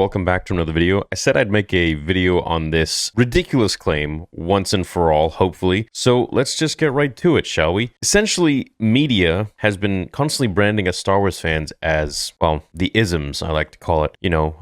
welcome back to another video. I said I'd make a video on this ridiculous claim once and for all, hopefully. So let's just get right to it, shall we? Essentially, media has been constantly branding us Star Wars fans as, well, the isms, I like to call it. You know,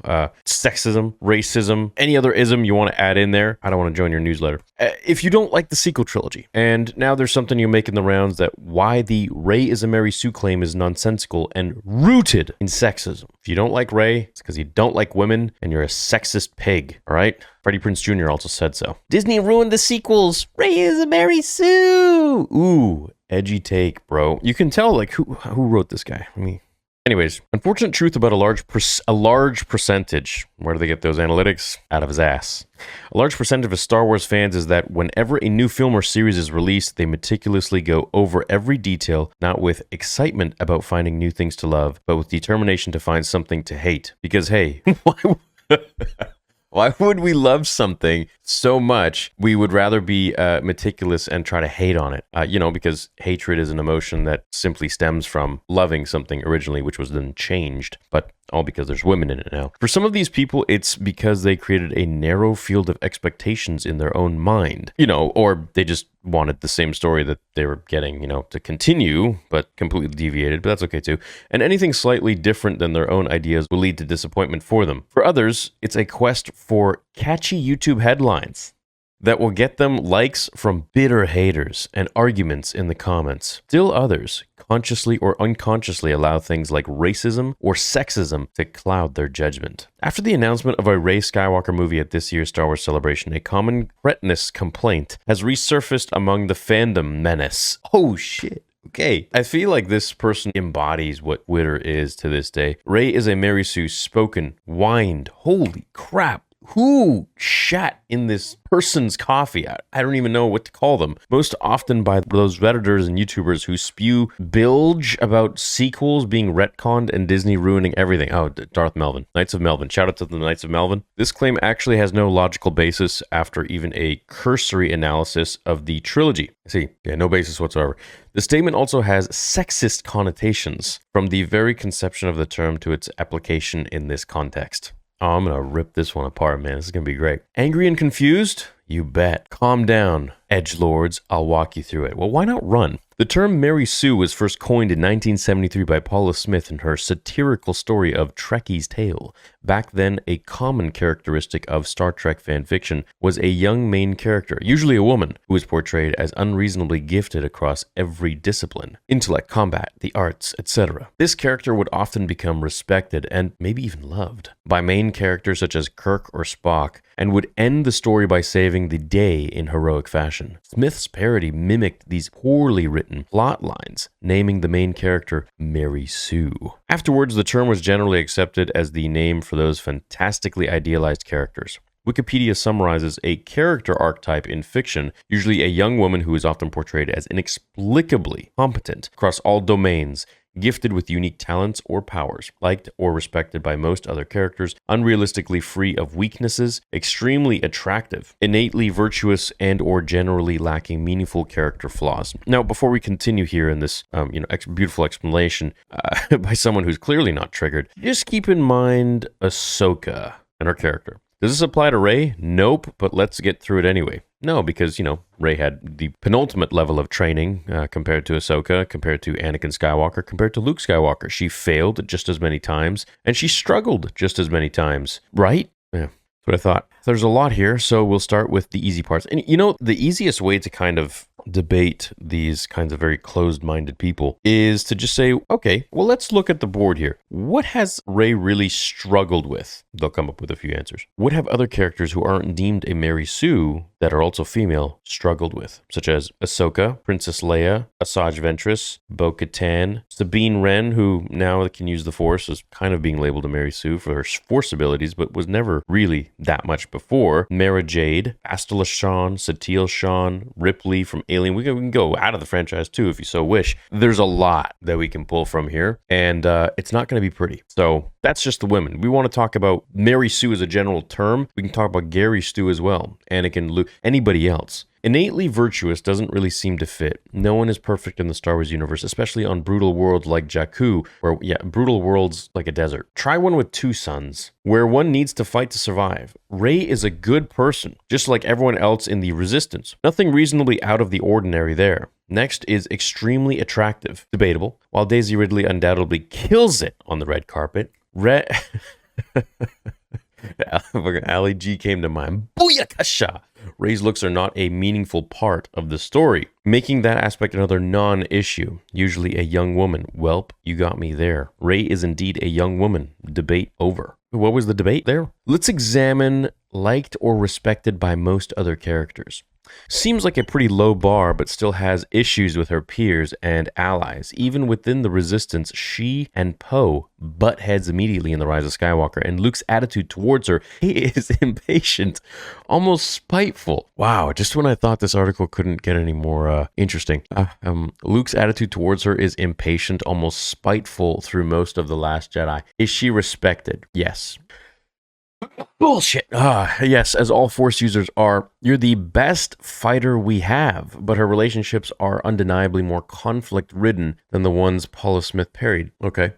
sexism, racism, any other ism you want to add in there. I don't want to join your newsletter. If you don't like the sequel trilogy, and now there's something you're making the rounds that why the Rey is a Mary Sue claim is nonsensical and rooted in sexism. If you don't like Rey, it's because you don't like women and you're a sexist pig, all right? Freddie Prinze Jr. also said so. Disney ruined the sequels. Rey is a Mary Sue. Ooh, edgy take, bro. You can tell, like, who wrote this guy? Anyways, unfortunate truth about a large percentage, where do they get those analytics? Out of his ass. A large percentage of Star Wars fans is that whenever a new film or series is released, they meticulously go over every detail, not with excitement about finding new things to love, but with determination to find something to hate. Because, hey, why would we love something so much we would rather be meticulous and try to hate on it? Because hatred is an emotion that simply stems from loving something originally, which was then changed, but all because there's women in it now. For some of these people, it's because they created a narrow field of expectations in their own mind, or they just wanted the same story that they were getting, to continue, but completely deviated, but that's okay too. And anything slightly different than their own ideas will lead to disappointment for them. For others, it's a quest for catchy YouTube headlines that will get them likes from bitter haters and arguments in the comments. Still others consciously or unconsciously allow things like racism or sexism to cloud their judgment. After the announcement of a Rey Skywalker movie at this year's Star Wars Celebration, a common cretinous complaint has resurfaced among the fandom menace. Oh shit. Okay, I feel like this person embodies what Twitter is to this day. Rey is a Mary Sue spoken, whined, holy crap. Who shat in this person's coffee? I don't even know what to call them. Most often by those Redditors and YouTubers who spew bilge about sequels being retconned and Disney ruining everything. Oh, Darth Melvin. Knights of Melvin. Shout out to the Knights of Melvin. This claim actually has no logical basis after even a cursory analysis of the trilogy. No basis whatsoever. The statement also has sexist connotations from the very conception of the term to its application in this context. Oh, I'm going to rip this one apart, man. This is going to be great. Angry and confused? You bet. Calm down, edgelords. I'll walk you through it. Well, why not run? The term Mary Sue was first coined in 1973 by Paula Smith in her satirical story of Trekkie's Tale. Back then, a common characteristic of Star Trek fan fiction was a young main character, usually a woman, who was portrayed as unreasonably gifted across every discipline: intellect, combat, the arts, etc. This character would often become respected and maybe even loved by main characters such as Kirk or Spock, and would end the story by saving the day in heroic fashion. Smith's parody mimicked these poorly written plot lines, naming the main character Mary Sue. Afterwards, the term was generally accepted as the name for those fantastically idealized characters. Wikipedia summarizes a character archetype in fiction, usually a young woman who is often portrayed as inexplicably competent across all domains, gifted with unique talents or powers, liked or respected by most other characters, unrealistically free of weaknesses, extremely attractive, innately virtuous, and or generally lacking meaningful character flaws. Now, before we continue here in this beautiful explanation by someone who's clearly not triggered, just keep in mind Ahsoka and her character. Does this apply to Rey? Nope, but let's get through it anyway. No, because, Rey had the penultimate level of training compared to Ahsoka, compared to Anakin Skywalker, compared to Luke Skywalker. She failed just as many times, and she struggled just as many times, right? Yeah, that's what I thought. There's a lot here, so we'll start with the easy parts. And, the easiest way to kind of debate these kinds of very closed-minded people is to just say, okay, well, let's look at the board here. What has Rey really struggled with? They'll come up with a few answers. What have other characters who aren't deemed a Mary Sue that are also female struggled with? Such as Ahsoka, Princess Leia, Asajj Ventress, Bo-Katan, Sabine Wren, who now can use the Force, is kind of being labeled a Mary Sue for her Force abilities, but was never really that much before. Mara Jade, Astala Shan, Satele Shan, Ripley from Alien. We can go out of the franchise too if you so wish. There's a lot that we can pull from here, and it's not going to be pretty. So that's just the women. We want to talk about Mary Sue as a general term. We can talk about Gary Stu as well, Anakin, Luke, anybody else. Innately virtuous doesn't really seem to fit. No one is perfect in the Star Wars universe, especially on brutal worlds like Jakku, where, brutal worlds like a desert. Try one with 2 suns, where one needs to fight to survive. Rey is a good person, just like everyone else in the Resistance. Nothing reasonably out of the ordinary there. Next is extremely attractive. Debatable. While Daisy Ridley undoubtedly kills it on the red carpet, Ali G came to mind. Booyakasha! Rey's looks are not a meaningful part of the story, making that aspect another non-issue. Usually a young woman. Welp, you got me there. Rey is indeed a young woman. Debate over. What was the debate there? Let's examine liked or respected by most other characters. Seems like a pretty low bar, but still has issues with her peers and allies. Even within the Resistance, she and Poe butt heads immediately in The Rise of Skywalker, and Luke's attitude towards her, he is impatient, almost spiteful. Wow, just when I thought this article couldn't get any more interesting. Luke's attitude towards her is impatient, almost spiteful through most of The Last Jedi. Is she respected? Yes. Bullshit. Yes, as all Force users are. You're the best fighter we have, but her relationships are undeniably more conflict-ridden than the ones Paula Smith parried. Okay.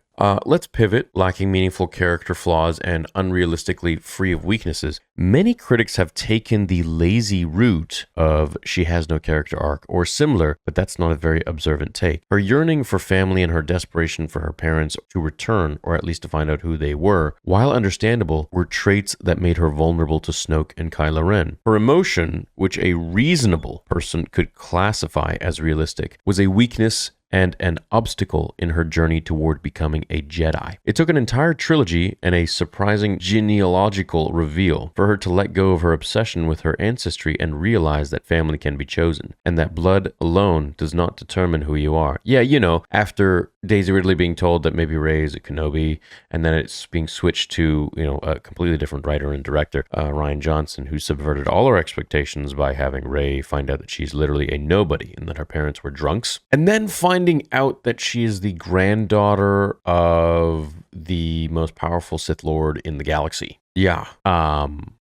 Let's pivot. Lacking meaningful character flaws and unrealistically free of weaknesses. Many critics have taken the lazy route of she has no character arc or similar, but that's not a very observant take. Her yearning for family and her desperation for her parents to return, or at least to find out who they were, while understandable, were traits that made her vulnerable to Snoke and Kylo Ren. Her emotion, which a reasonable person could classify as realistic, was a weakness and an obstacle in her journey toward becoming a Jedi. It took an entire trilogy and a surprising genealogical reveal for her to let go of her obsession with her ancestry and realize that family can be chosen, and that blood alone does not determine who you are. Yeah, after Daisy Ridley being told that maybe Rey is a Kenobi, and then it's being switched to, a completely different writer and director, Rian Johnson, who subverted all our expectations by having Rey find out that she's literally a nobody and that her parents were drunks. And then finding out that she is the granddaughter of the most powerful Sith Lord in the galaxy. Yeah.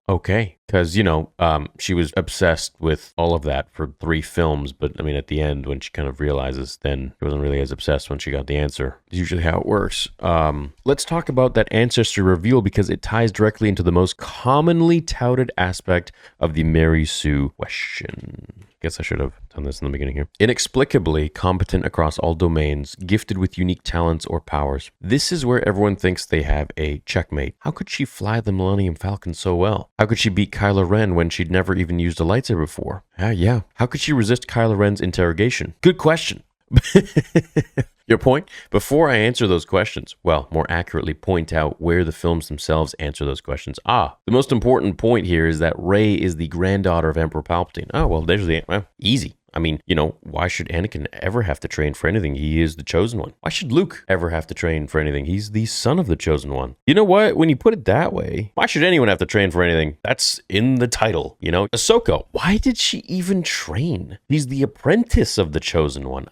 Okay. Because, she was obsessed with all of that for 3 films. But, at the end, when she kind of realizes, then she wasn't really as obsessed when she got the answer. It's usually how it works. Let's talk about that ancestry reveal because it ties directly into the most commonly touted aspect of the Mary Sue question. Guess I should have done this in the beginning here. Inexplicably competent across all domains, gifted with unique talents or powers. This is where everyone thinks they have a checkmate. How could she fly the Millennium Falcon so well? How could she beat Kylo Ren when she'd never even used a lightsaber before? Yeah. How could she resist Kylo Ren's interrogation? Good question. Your point? Before I answer those questions, more accurately point out where the films themselves answer those questions. The most important point here is that Rey is the granddaughter of Emperor Palpatine. There's the easy. Why should Anakin ever have to train for anything? He is the chosen one. Why should Luke ever have to train for anything? He's the son of the chosen one. You know what? When you put it that way, why should anyone have to train for anything? That's in the title, Ahsoka, why did she even train? He's the apprentice of the chosen one.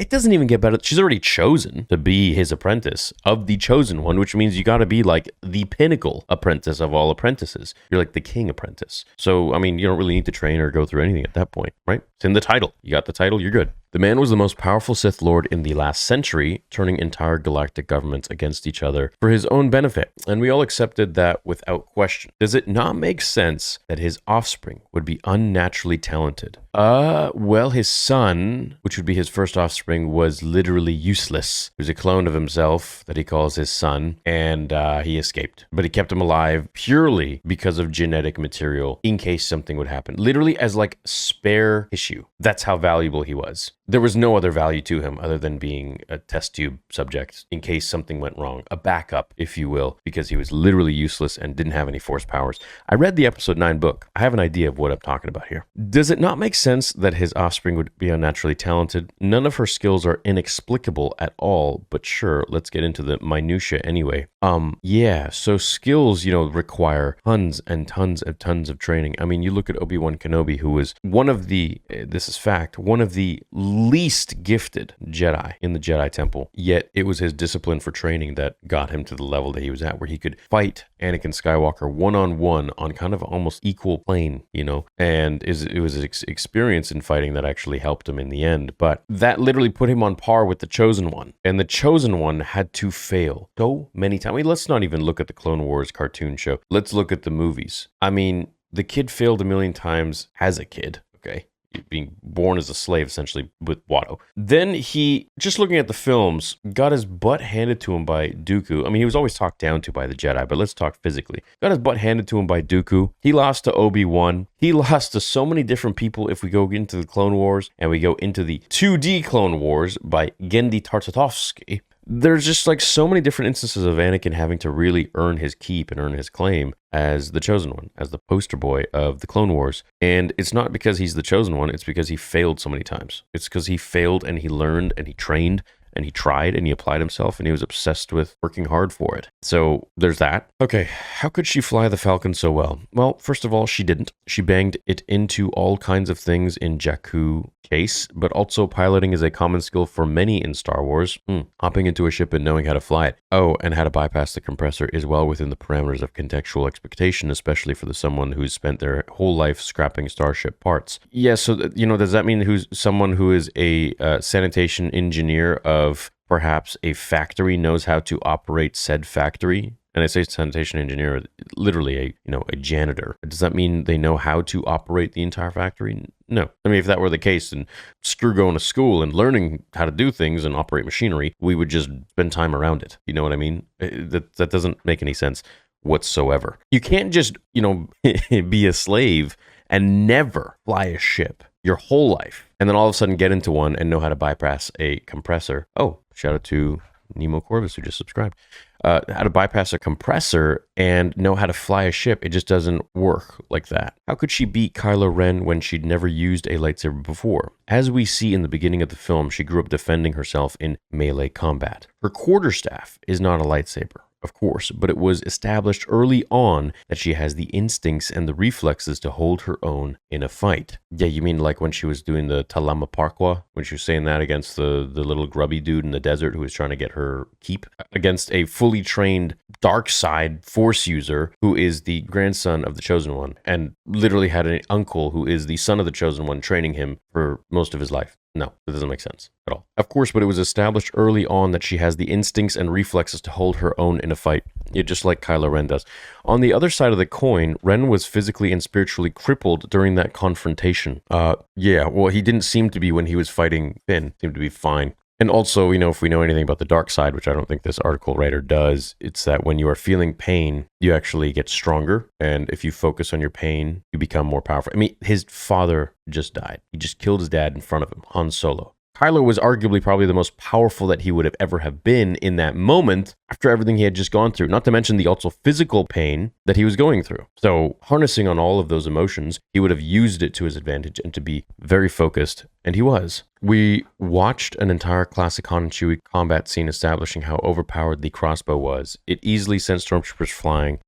It doesn't even get better. She's already chosen to be his apprentice of the chosen one, which means you got to be like the pinnacle apprentice of all apprentices. You're like the king apprentice. So, you don't really need to train or go through anything at that point, right? It's in the title. You got the title, you're good. The man was the most powerful Sith Lord in the last century, turning entire galactic governments against each other for his own benefit, and we all accepted that without question. Does it not make sense that his offspring would be unnaturally talented? His son, which would be his first offspring, was literally useless. He was a clone of himself that he calls his son, and he escaped. But he kept him alive purely because of genetic material in case something would happen. Literally as like spare tissue. That's how valuable he was. There was no other value to him other than being a test tube subject in case something went wrong. A backup, if you will, because he was literally useless and didn't have any force powers. I read the episode 9 book. I have an idea of what I'm talking about here. Does it not make sense that his offspring would be unnaturally talented? None of her skills are inexplicable at all, but sure, let's get into the minutia anyway. So skills, require tons and tons of training. You look at Obi-Wan Kenobi, who was one of the, this is fact, one of the least gifted Jedi in the Jedi Temple. Yet it was his discipline for training that got him to the level that he was at, where he could fight Anakin Skywalker one-on-one on kind of almost equal plane, you know, and it was his experience in fighting that actually helped him in the end. But that literally put him on par with the Chosen One, and the Chosen One had to fail so many times. I mean, let's not even look at the Clone Wars cartoon show. Let's look at the movies. I mean, the kid failed a million times as a kid, okay? Being born as a slave, essentially, with Watto. Then he, just looking at the films, got his butt handed to him by Dooku. I mean, he was always talked down to by the Jedi, but let's talk physically. Got his butt handed to him by Dooku. He lost to Obi-Wan. He lost to so many different people. If we go into the Clone Wars and we go into the 2D Clone Wars by Genndy Tartakovsky, there's just like so many different instances of Anakin having to really earn his keep and earn his claim as the Chosen One, as the poster boy of the Clone Wars. And it's not because he's the Chosen One, it's because he failed so many times. It's because he failed and he learned and he trained and he tried and he applied himself and he was obsessed with working hard for it. So there's that. Okay, how could she fly the Falcon so well? Well, first of all, she didn't. She banged it into all kinds of things in Jakku Chase, but also piloting is a common skill for many in Star Wars. Hopping into a ship and knowing how to fly it. Oh, and how to bypass the compressor is well within the parameters of contextual expectation, especially for someone who's spent their whole life scrapping starship parts. Yeah, so, you know, does that mean who's someone who is a sanitation engineer of perhaps a factory knows how to operate said factory? And I say sanitation engineer, literally a janitor. Does that mean they know how to operate the entire factory? No. I mean, if that were the case, then screw going to school and learning how to do things and operate machinery. We would just spend time around it. You know what I mean? That doesn't make any sense whatsoever. You can't just, be a slave and never fly a ship your whole life, and then all of a sudden get into one and know how to bypass a compressor. Oh, shout out to Nemo Corvus who just subscribed. How to bypass a compressor and know how to fly a ship. It just doesn't work like that. How could she beat Kylo Ren when she'd never used a lightsaber before? As we see in the beginning of the film, she grew up defending herself in melee combat. Her quarterstaff is not a lightsaber, of course, but it was established early on that she has the instincts and the reflexes to hold her own in a fight. Yeah, you mean like when she was doing the Talama Parqua, when she was saying that against the little grubby dude in the desert who was trying to get her keep, against a fully trained dark side force user who is the grandson of the Chosen One and literally had an uncle who is the son of the Chosen One training him for most of his life. No, that doesn't make sense at all. Of course, but it was established early on that she has the instincts and reflexes to hold her own in a fight, just like Kylo Ren does. On the other side of the coin, Ren was physically and spiritually crippled during that confrontation. Well, he didn't seem to be when he was fighting Finn. Seemed to be fine. And also, if we know anything about the dark side, which I don't think this article writer does, it's that when you are feeling pain, you actually get stronger. And if you focus on your pain, you become more powerful. I mean, his father just died. He just killed his dad in front of him, Han Solo. Kylo was arguably probably the most powerful that he would have ever have been in that moment after everything he had just gone through, not to mention the also physical pain that he was going through. So harnessing on all of those emotions, he would have used it to his advantage and to be very focused, and he was. We watched an entire classic Han and Chewie combat scene establishing how overpowered the crossbow was. It easily sent stormtroopers flying.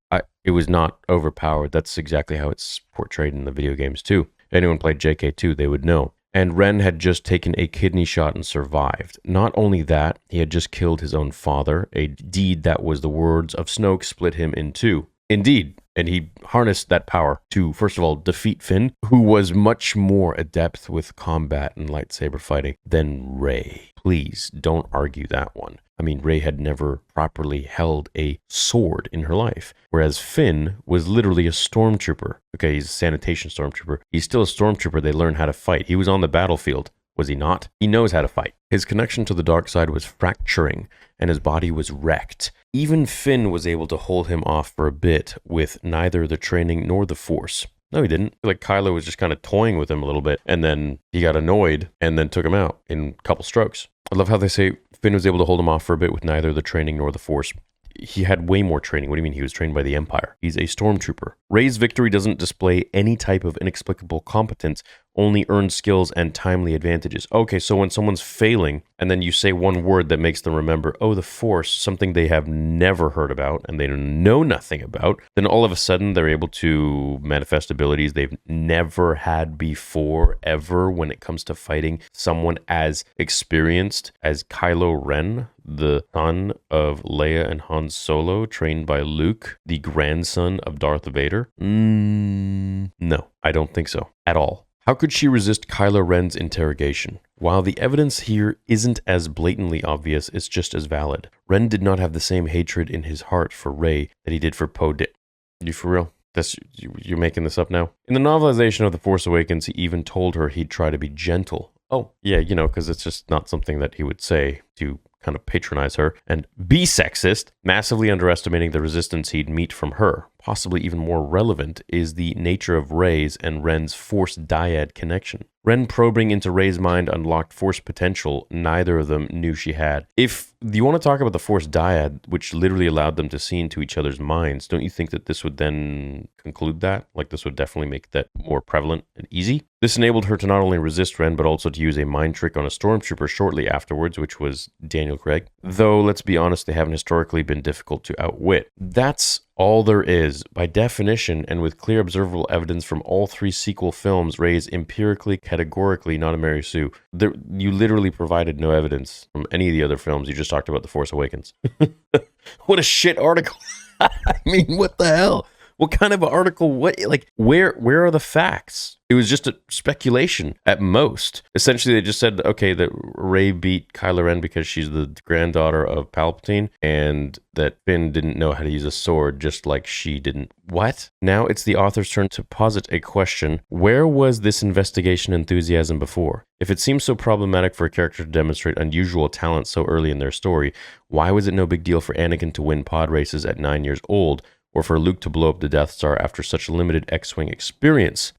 It was not overpowered. That's exactly how it's portrayed in the video games too. If anyone played JK2, they would know. And Ren had just taken a kidney shot and survived. Not only that, he had just killed his own father, a deed that was the words of Snoke split him in two. Indeed, and he harnessed that power to, first of all, defeat Finn, who was much more adept with combat and lightsaber fighting than Rey. Please don't argue that one. I mean, Rey had never properly held a sword in her life, whereas Finn was literally a stormtrooper. Okay, he's a sanitation stormtrooper. He's still a stormtrooper. They learn how to fight. He was on the battlefield, was he not? He knows how to fight. His connection to the dark side was fracturing, and his body was wrecked. Even Finn was able to hold him off for a bit with neither the training nor the force. No, he didn't. Like Kylo was just kind of toying with him a little bit, and then he got annoyed and then took him out in a couple strokes. I love how they say Finn was able to hold him off for a bit with neither the training nor the force. He had way more training. What do you mean? He was trained by the Empire. He's a stormtrooper. Rey's victory doesn't display any type of inexplicable competence only earned skills and timely advantages. Okay, so when someone's failing and then you say one word that makes them remember, oh, the Force, something they have never heard about and they know nothing about, then all of a sudden they're able to manifest abilities they've never had before, ever, when it comes to fighting someone as experienced as Kylo Ren, the son of Leia and Han Solo, trained by Luke, the grandson of Darth Vader? No, I don't think so at all. How could she resist Kylo Ren's interrogation? While the evidence here isn't as blatantly obvious, it's just as valid. Ren did not have the same hatred in his heart for Rey that he did for Poe. You for real? You're making this up now? In the novelization of The Force Awakens, he even told her he'd try to be gentle. Oh, yeah, because it's just not something that he would say to kind of patronize her and be sexist, massively underestimating the resistance he'd meet from her. Possibly even more relevant is the nature of Rey's and Ren's Force dyad connection. Ren probing into Rey's mind unlocked Force potential neither of them knew she had. If you want to talk about the Force dyad, which literally allowed them to see into each other's minds, don't you think that this would then conclude that? Like, this would definitely make that more prevalent and easy? This enabled her to not only resist Ren, but also to use a mind trick on a stormtrooper shortly afterwards, which was Daniel Craig. Though, let's be honest, they haven't historically been difficult to outwit. That's all there is. By definition, and with clear observable evidence from all three sequel films, Rey is empirically, categorically not a Mary Sue. You literally provided no evidence from any of the other films. You just talked about The Force Awakens. What a shit article. I mean, what the hell? What kind of article? Where are the facts? It was just a speculation at most. Essentially, they just said, okay, that Rey beat Kylo Ren because she's the granddaughter of Palpatine, and that Finn didn't know how to use a sword just like she didn't. What? Now it's the author's turn to posit a question. Where was this investigation enthusiasm before? If it seems so problematic for a character to demonstrate unusual talent so early in their story, why was it no big deal for Anakin to win pod races at 9 years old, or for Luke to blow up the Death Star after such limited X-Wing experience?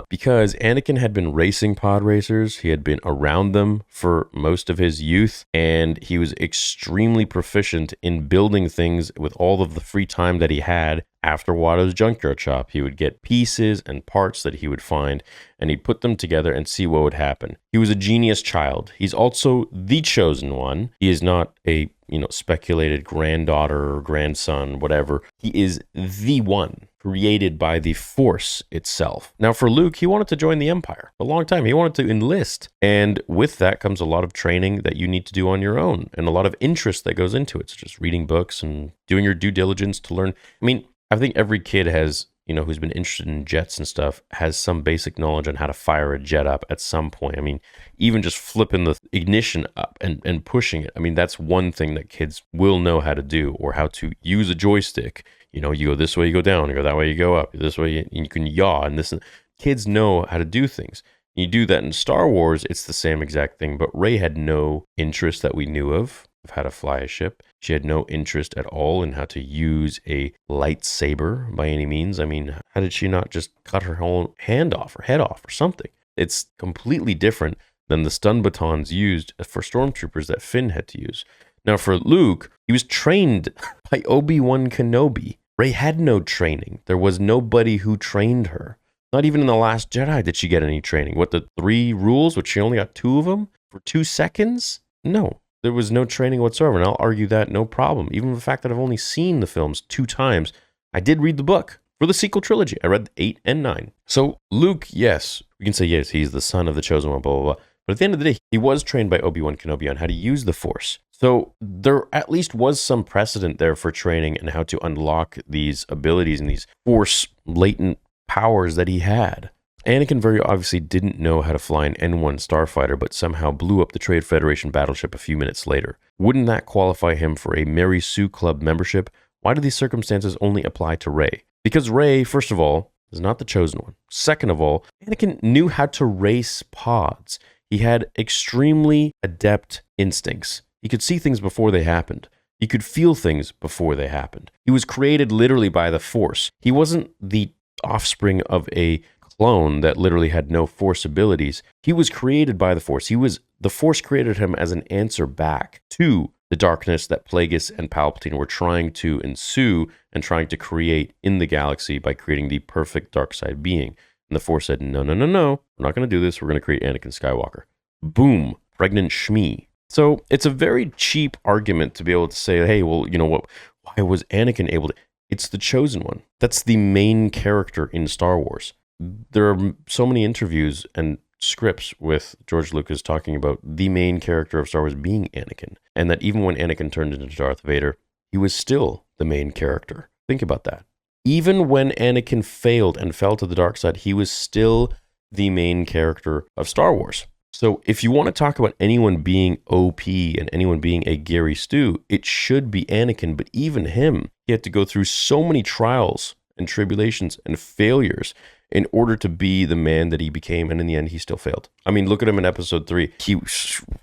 Because Anakin had been racing pod racers, he had been around them for most of his youth, and he was extremely proficient in building things with all of the free time that he had. After Watto's junkyard shop, he would get pieces and parts that he would find, and he'd put them together and see what would happen. He was a genius child. He's also the chosen one. He is not a, speculated granddaughter or grandson, whatever. He is the one, created by the Force itself. Now, for Luke, he wanted to join the Empire for a long time. He wanted to enlist. And with that comes a lot of training that you need to do on your own, and a lot of interest that goes into it, such as reading books and doing your due diligence to learn. I mean, I think every kid has, who's been interested in jets and stuff, has some basic knowledge on how to fire a jet up at some point. I mean, even just flipping the ignition up and pushing it. I mean, that's one thing that kids will know how to do, or how to use a joystick. You go this way, you go down, you go that way, you go up, this way, you can yaw, and this. Kids know how to do things. You do that in Star Wars, it's the same exact thing, but Rey had no interest that we knew of how to fly a ship. She had no interest at all in how to use a lightsaber by any means. I mean, how did she not just cut her whole hand off or head off or something? It's completely different than the stun batons used for stormtroopers that Finn had to use. Now, for Luke, he was trained by Obi-Wan Kenobi. Rey had no training. There was nobody who trained her. Not even in The Last Jedi did she get any training. What, the 3 rules, which she only got 2 of them for 2 seconds? No. There was no training whatsoever, and I'll argue that no problem. Even the fact that I've only seen the films 2 times, I did read the book for the sequel trilogy. I read 8 and 9. So Luke, yes, we can say yes, he's the son of the chosen one, blah, blah, blah. But at the end of the day, he was trained by Obi-Wan Kenobi on how to use the Force. So there at least was some precedent there for training and how to unlock these abilities and these Force latent powers that he had. Anakin very obviously didn't know how to fly an N-1 starfighter, but somehow blew up the Trade Federation battleship a few minutes later. Wouldn't that qualify him for a Mary Sue Club membership? Why do these circumstances only apply to Rey? Because Rey, first of all, is not the chosen one. Second of all, Anakin knew how to race pods. He had extremely adept instincts. He could see things before they happened. He could feel things before they happened. He was created literally by the Force. He wasn't the offspring of a clone that literally had no Force abilities. He was created by the Force. The Force created him as an answer back to the darkness that Plagueis and Palpatine were trying to ensue and trying to create in the galaxy by creating the perfect dark side being. And And the Force said, no, no, no, no. We're not going to do this. We're going to create Anakin Skywalker. Boom. Pregnant Shmi. So it's a very cheap argument to be able to say, hey, well, you know what? Why was Anakin able to? It's the chosen one. That's the main character in Star Wars. There are so many interviews and scripts with George Lucas talking about the main character of Star Wars being Anakin. And that even when Anakin turned into Darth Vader, he was still the main character. Think about that. Even when Anakin failed and fell to the dark side, he was still the main character of Star Wars. So if you want to talk about anyone being OP and anyone being a Gary Stu, it should be Anakin. But even him, he had to go through so many trials and tribulations and failures in order to be the man that he became. And in the end, he still failed. I mean, look at him in episode 3. He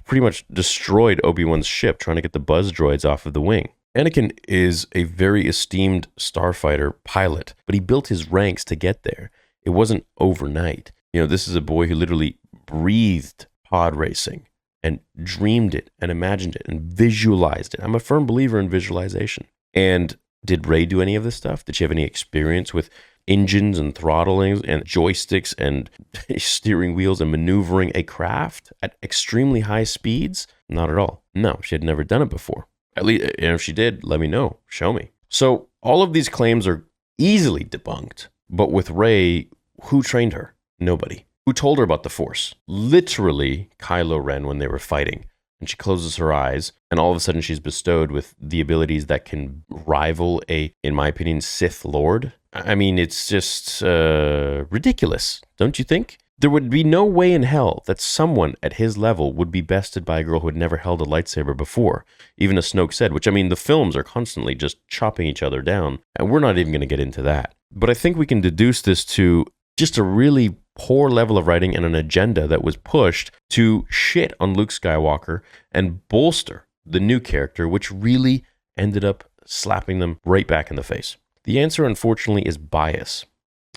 pretty much destroyed Obi-Wan's ship trying to get the buzz droids off of the wing. Anakin is a very esteemed starfighter pilot, but he built his ranks to get there. It wasn't overnight. You know, this is a boy who literally breathed pod racing and dreamed it and imagined it and visualized it. I'm a firm believer in visualization. And did Rey do any of this stuff? Did she have any experience with engines and throttlings and joysticks and steering wheels and maneuvering a craft at extremely high speeds? Not at all. No, she had never done it before. At least, and if she did, let me know. Show me. So all of these claims are easily debunked. But with Rey, who trained her? Nobody. Who told her about the Force? Literally, Kylo Ren when they were fighting. And she closes her eyes, and all of a sudden she's bestowed with the abilities that can rival a, in my opinion, Sith Lord. I mean, it's just ridiculous, don't you think? There would be no way in hell that someone at his level would be bested by a girl who had never held a lightsaber before, even as Snoke said, which, I mean, the films are constantly just chopping each other down, and we're not even going to get into that. But I think we can deduce this to just a really poor level of writing and an agenda that was pushed to shit on Luke Skywalker and bolster the new character, which really ended up slapping them right back in the face. The answer, unfortunately, is bias.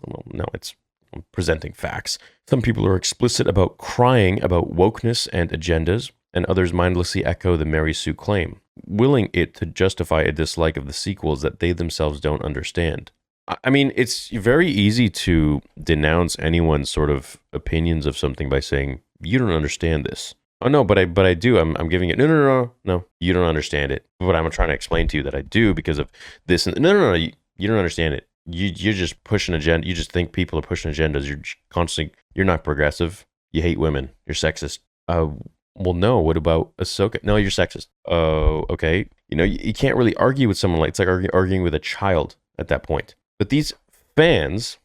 Well, no, it's presenting facts. Some people are explicit about crying about wokeness and agendas, and others mindlessly echo the Mary Sue claim, willing it to justify a dislike of the sequels that they themselves don't understand. I mean, it's very easy to denounce anyone's sort of opinions of something by saying, you don't understand this. Oh, no, but I do. I'm giving it, no, you don't understand it. But I'm trying to explain to you that I do because of this. No, you don't understand it. You're just pushing agenda. You just think people are pushing agendas. You're constantly, you're not progressive. You hate women. You're sexist. Well, no, what about Ahsoka? No, you're sexist. Oh, okay. You know, you can't really argue with someone it's like arguing with a child at that point. But these fans,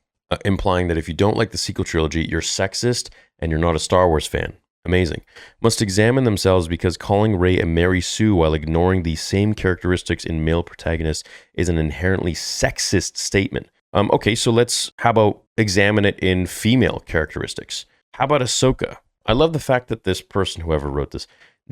implying that if you don't like the sequel trilogy, you're sexist and you're not a Star Wars fan. Amazing. Must examine themselves because calling Rey a Mary Sue while ignoring the same characteristics in male protagonists is an inherently sexist statement. Okay, so how about examine it in female characteristics? How about Ahsoka? I love the fact that this person, whoever wrote this,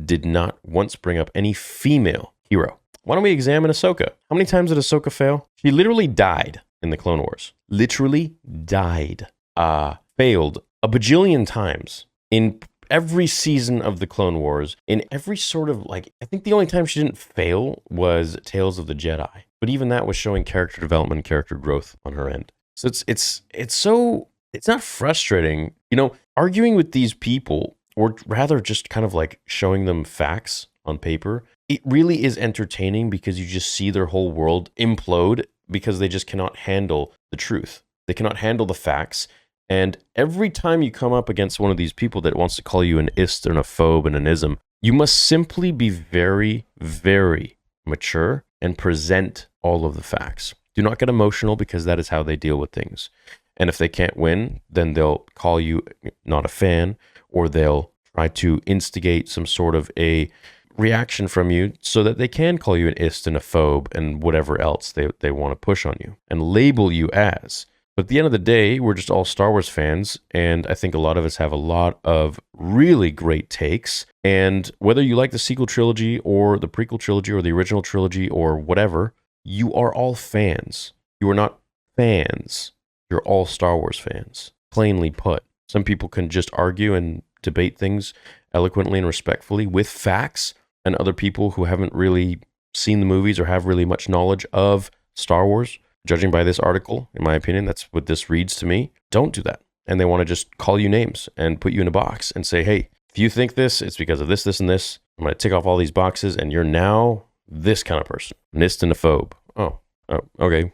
did not once bring up any female hero. Why don't we examine Ahsoka? How many times did Ahsoka fail? She literally died in the Clone Wars. Literally died. Failed a bajillion times in every season of the Clone Wars. In every sort of I think the only time she didn't fail was Tales of the Jedi. But even that was showing character development and character growth on her end. So it's not frustrating, arguing with these people, or rather just kind of showing them facts on paper. It really is entertaining because you just see their whole world implode because they just cannot handle the truth. They cannot handle the facts. And every time you come up against one of these people that wants to call you an ist and a phobe and an ism, you must simply be very, very mature and present all of the facts. Do not get emotional because that is how they deal with things. And if they can't win, then they'll call you not a fan, or they'll try to instigate some sort of a reaction from you so that they can call you an ist and a phobe and whatever else they want to push on you and label you as. But at the end of the day, we're just all Star Wars fans, and I think a lot of us have a lot of really great takes. And whether you like the sequel trilogy or the prequel trilogy or the original trilogy or whatever, you are all fans. You are not fans. You're all Star Wars fans, plainly put. Some people can just argue and debate things eloquently and respectfully with facts, and other people who haven't really seen the movies or have really much knowledge of Star Wars, judging by this article, in my opinion, that's what this reads to me. Don't do that. and they want to just call you names and put you in a box and say, hey, if you think this, it's because of this, this, and this. I'm going to tick off all these boxes, and you're now this kind of person. Nistinophobe. Oh, okay.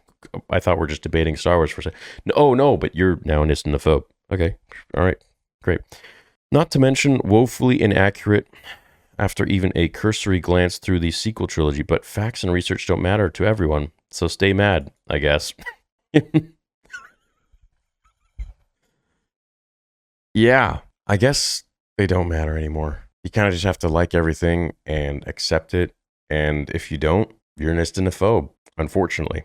I thought we're just debating Star Wars for a second. No, but you're now nistinophobe. Okay, all right, great. Not to mention woefully inaccurate after even a cursory glance through the sequel trilogy, but facts and research don't matter to everyone, so stay mad, I guess. Yeah, I guess they don't matter anymore. You kind of just have to like everything and accept it, and if you don't, you're an istinophobe, unfortunately.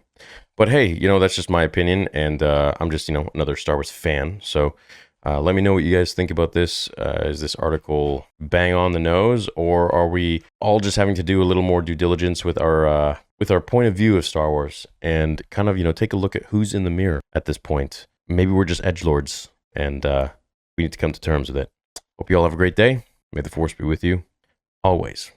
But hey, that's just my opinion, and I'm just, another Star Wars fan, so let me know what you guys think about this. Is this article bang on the nose, or are we all just having to do a little more due diligence with our point of view of Star Wars and kind of take a look at who's in the mirror at this point? Maybe we're just edgelords, and we need to come to terms with it. Hope you all have a great day. May the Force be with you always.